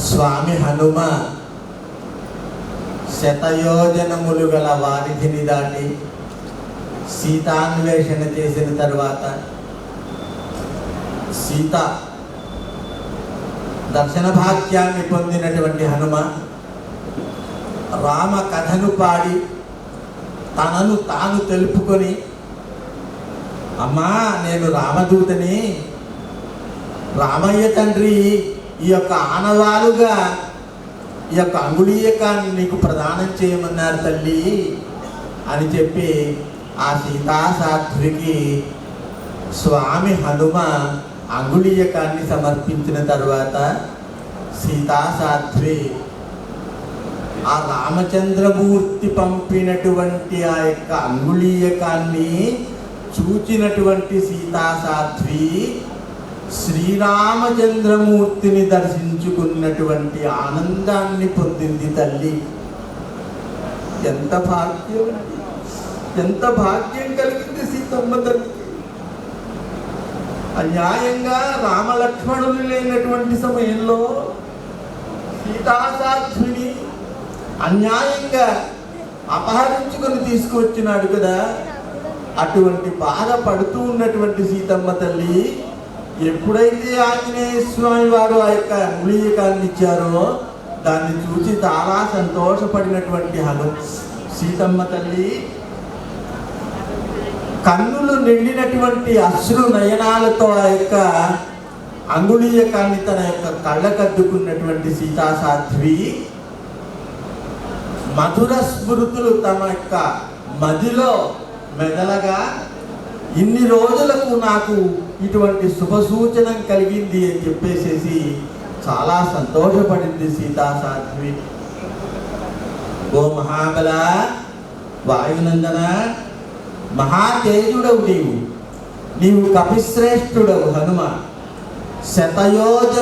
స్వామి హనుమ శతయోజనములు గల వారిధిని దాటి సీతాన్వేషణ చేసిన తర్వాత సీత దర్శన భాగ్యాన్ని పొందినటువంటి హనుమ రామ కథను పాడి తనను తాను తెలుపుకొని, అమ్మా నేను రామదూతని, రామయ్య తండ్రి ఈ యొక్క ఆనవాలుగా ఈ యొక్క అంగుళీయకాన్ని నీకు ప్రదానం చేయమన్నారు తల్లి అని చెప్పి ఆ సీతాసాధ్వికి స్వామి హనుమ అంగుళీయకాన్ని సమర్పించిన తర్వాత సీతాసాధ్వి ఆ రామచంద్రమూర్తి పంపినటువంటి ఆ యొక్క అంగుళీయకాన్ని చూచినటువంటి సీతాసాధ్వి శ్రీరామచంద్రమూర్తిని దర్శించుకున్నటువంటి ఆనందాన్ని పొందింది తల్లి. ఎంత భాగ్యం, ఎంత భాగ్యం కలిగింది సీతమ్మ తల్లికి. అన్యాయంగా రామలక్ష్మణులు లేనటువంటి సమయంలో సీతాసాధ్విని అన్యాయంగా అపహరించుకొని తీసుకువచ్చినాడు కదా. అటువంటి బాధ పడుతూ ఉన్నటువంటి సీతమ్మ తల్లి ఎప్పుడైతే ఆంజనేయ స్వామి వారు ఆ యొక్క అంగుళీయకాన్ని ఇచ్చారో దాన్ని చూసి చాలా సంతోషపడినటువంటి సీతమ్మ తల్లి కన్నులు నిండినటువంటి అశ్రు నయనాలతో ఆ యొక్క అంగుళీయకాన్ని తన యొక్క కళ్ళకద్దుకున్నటువంటి సీతాసాధ్వి మధుర స్మృతులు తమ యొక్క మదిలో మెదలగా, ఇన్ని రోజులకు నాకు ఇటువంటి శుభ సూచన కలిగింది అని చెప్పేసేసి చాలా సంతోషపడింది సీతాసాధ్వి. ఓ మహాబల, వాయునందన, మహాతేజుడవు నీవు కపిశ్రేష్ఠుడవు హనుమ. శతయోజ